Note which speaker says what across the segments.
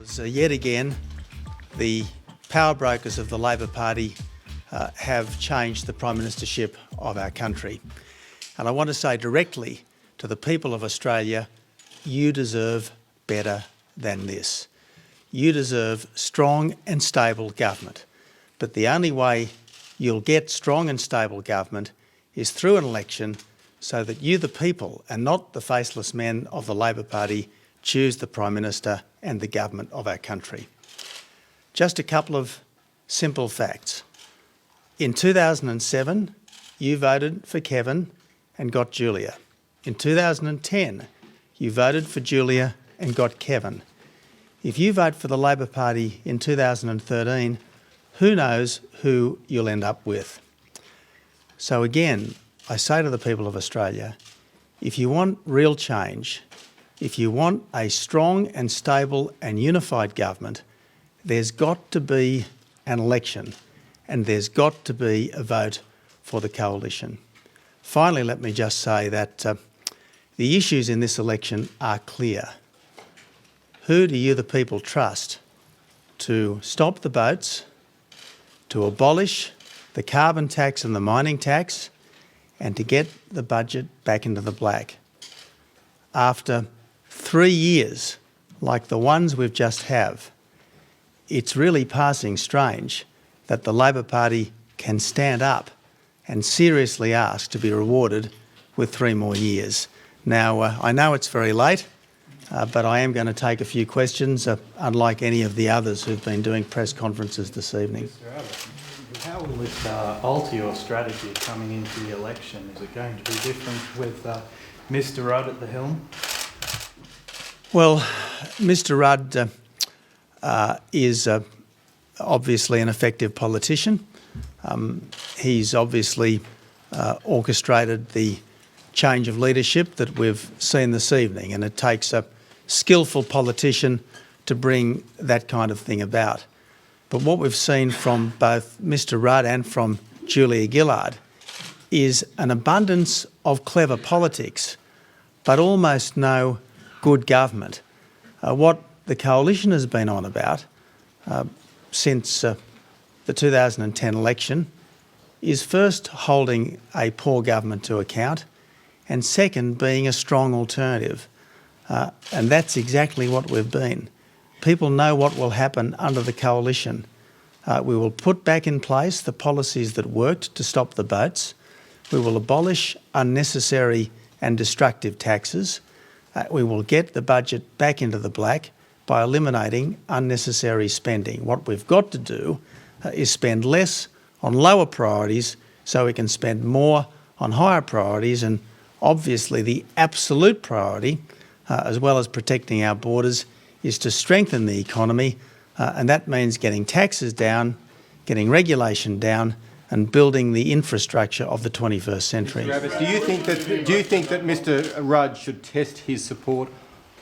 Speaker 1: So yet again, the power brokers of the Labor Party have changed the Prime Ministership of our country. And I want to say directly to the people of Australia, you deserve better than this. You deserve strong and stable government. But the only way you'll get strong and stable government is through an election so that you, the people, and not the faceless men of the Labor Party, choose the Prime Minister and the government of our country. Just a couple of simple facts. In 2007, you voted for Kevin and got Julia. In 2010, you voted for Julia and got Kevin. If you vote for the Labor Party in 2013, who knows who you'll end up with? So again, I say to the people of Australia, if you want real change, if you want a strong and stable and unified government, there's got to be an election and there's got to be a vote for the coalition. Finally, let me just say that the issues in this election are clear. Who do you, the people, trust to stop the boats, to abolish the carbon tax and the mining tax, and to get the budget back into the black? After 3 years, like the ones we've just have, it's really passing strange that the Labor Party can stand up and seriously ask to be rewarded with 3 more years. Now, I know it's very late, but I am going to take a few questions, unlike any of the others who've been doing press conferences this evening.
Speaker 2: Mr. Abbott, how will this alter your strategy coming into the election? Is it going to be different with Mr. Rudd at the helm?
Speaker 1: Well, Mr. Rudd is obviously an effective politician. He's obviously orchestrated the change of leadership that we've seen this evening, and it takes a skillful politician to bring that kind of thing about. But what we've seen from both Mr. Rudd and from Julia Gillard is an abundance of clever politics, but almost no good government. What the coalition has been on about since the 2010 election is first holding a poor government to account, and second being a strong alternative. And that's exactly what we've been. People know what will happen under the coalition. We will put back in place the policies that worked to stop the boats. We will abolish unnecessary and destructive taxes. We will get the budget back into the black by eliminating unnecessary spending. What we've got to do is spend less on lower priorities so we can spend more on higher priorities, and obviously the absolute priority, as well as protecting our borders, is to strengthen the economy, and that means getting taxes down, getting regulation down, and building the infrastructure of the 21st century.
Speaker 3: Mr. Abbott, do you think that Mr. Rudd should test his support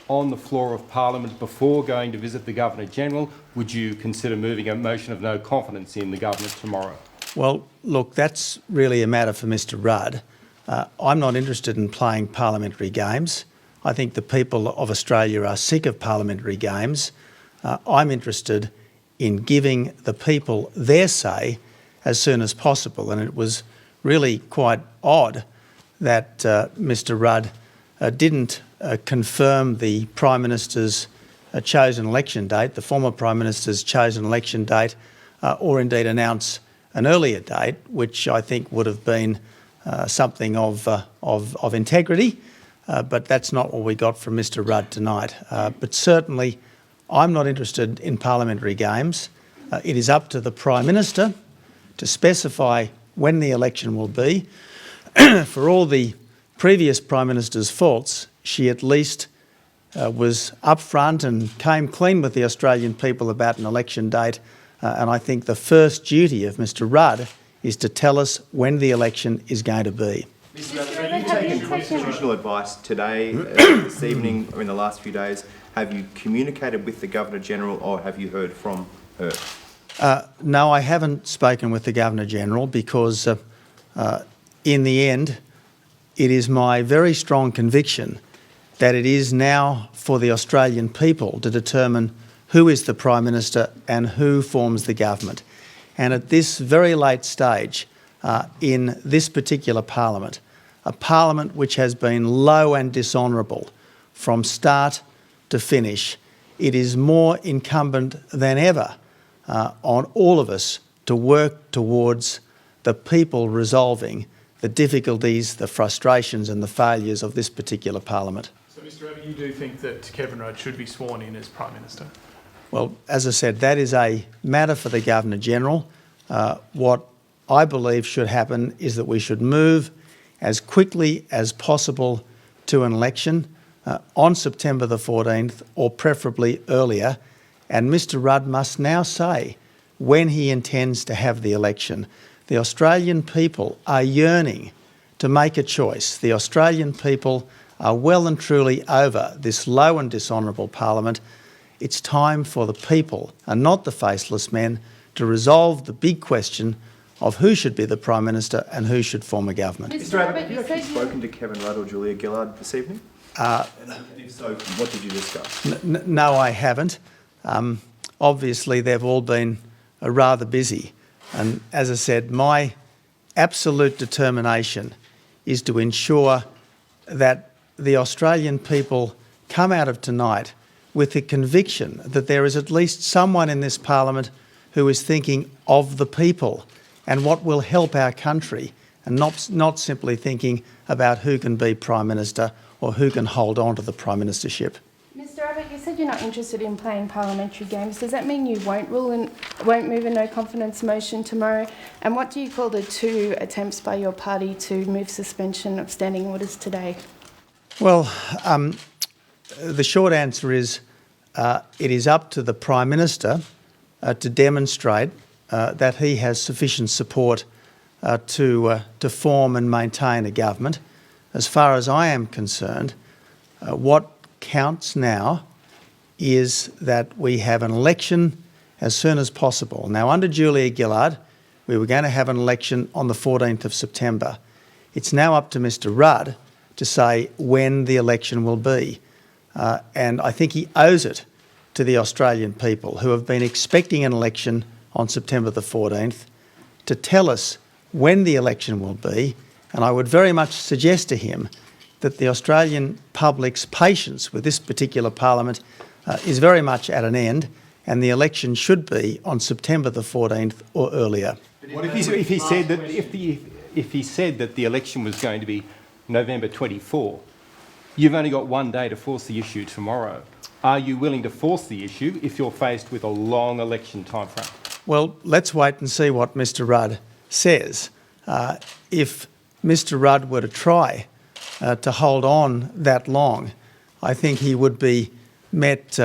Speaker 3: on the floor of Parliament before going to visit the Governor-General? Would you consider moving a motion of no confidence in the government tomorrow?
Speaker 1: Well, look, that's really a matter for Mr. Rudd. I'm not interested in playing parliamentary games. I think the people of Australia are sick of parliamentary games. I'm interested in giving the people their say as soon as possible, and it was really quite odd that Mr. Rudd didn't confirm the Prime Minister's chosen election date, the former Prime Minister's chosen election date, or indeed announce an earlier date, which I think would have been something of integrity, but that's not what we got from Mr. Rudd tonight. But certainly I'm not interested in parliamentary games. It is up to the Prime Minister to specify when the election will be. For all the previous Prime Minister's faults, she at least was upfront and came clean with the Australian people about an election date, and I think the first duty of Mr. Rudd is to tell us when the election is going to be.
Speaker 4: Mr. Abbott, have you taken constitutional advice today, this evening, or in the last few days? Have you communicated with the Governor-General, or have you heard from her?
Speaker 1: No, I haven't spoken with the Governor-General because in the end it is my very strong conviction that it is now for the Australian people to determine who is the Prime Minister and who forms the government. And at this very late stage in this particular parliament, a parliament which has been low and dishonourable from start to finish, it is more incumbent than ever on all of us to work towards the people resolving the difficulties, the frustrations and the failures of this particular parliament.
Speaker 2: So, Mr Abbott, you do think that Kevin Rudd should be sworn in as Prime Minister?
Speaker 1: Well, as I said, that is a matter for the Governor-General. What I believe should happen is that we should move as quickly as possible to an election on September the 14th, or preferably earlier, and Mr Rudd must now say when he intends to have the election. The Australian people are yearning to make a choice. The Australian people are well and truly over this low and dishonourable parliament. It's time for the people, and not the faceless men, to resolve the big question of who should be the Prime Minister and who should form a government.
Speaker 4: Mr Abbott, have you actually spoken to Kevin Rudd or Julia Gillard this evening? And if so, what did you discuss?
Speaker 1: No, I haven't. Obviously, they've all been rather busy. And as I said, my absolute determination is to ensure that the Australian people come out of tonight with the conviction that there is at least someone in this parliament who is thinking of the people and what will help our country, and not simply thinking about who can be Prime Minister or who can hold on to the Prime Ministership.
Speaker 5: Mr Abbott, you said you're not interested in playing parliamentary games. Does that mean you won't move a no confidence motion tomorrow? And what do you call the 2 attempts by your party to move suspension of standing orders today?
Speaker 1: Well, the short answer is it is up to the Prime Minister to demonstrate that he has sufficient support to form and maintain a government. As far as I am concerned, what counts now is that we have an election as soon as possible. Now, under Julia Gillard, we were going to have an election on the 14th of September. It's now up to Mr Rudd to say when the election will be. And I think he owes it to the Australian people who have been expecting an election on September the 14th to tell us when the election will be. And I would very much suggest to him that the Australian public's patience with this particular parliament is very much at an end, and the election should be on September the 14th or earlier.
Speaker 3: What if he said that if he said that the election was going to be November 24? You've only got one day to force the issue tomorrow. Are you willing to force the issue if you're faced with a long election timeframe?
Speaker 1: Well, let's wait and see what Mr Rudd says. If Mr Rudd were to try to hold on that long, I think he would be met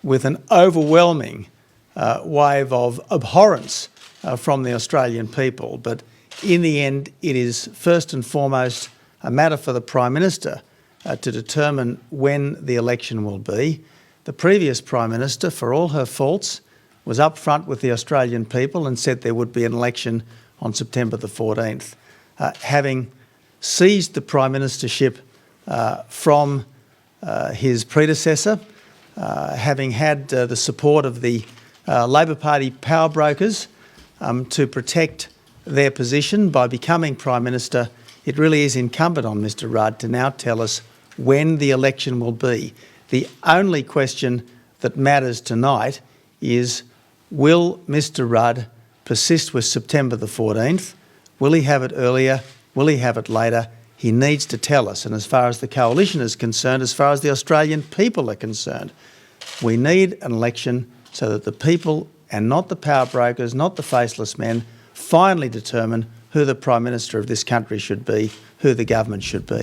Speaker 1: with an overwhelming wave of abhorrence from the Australian people. But in the end, it is first and foremost a matter for the Prime Minister to determine when the election will be. The previous Prime Minister, for all her faults, was up front with the Australian people and said there would be an election on September the 14th. Having seized the Prime Ministership from his predecessor, having had the support of the Labor Party power brokers to protect their position by becoming Prime Minister, it really is incumbent on Mr Rudd to now tell us when the election will be. The only question that matters tonight is, will Mr Rudd persist with September the 14th? Will he have it earlier? Will he have it later? He needs to tell us. And as far as the coalition is concerned, as far as the Australian people are concerned, we need an election so that the people, and not the power brokers, not the faceless men, finally determine who the Prime Minister of this country should be, who the government should be.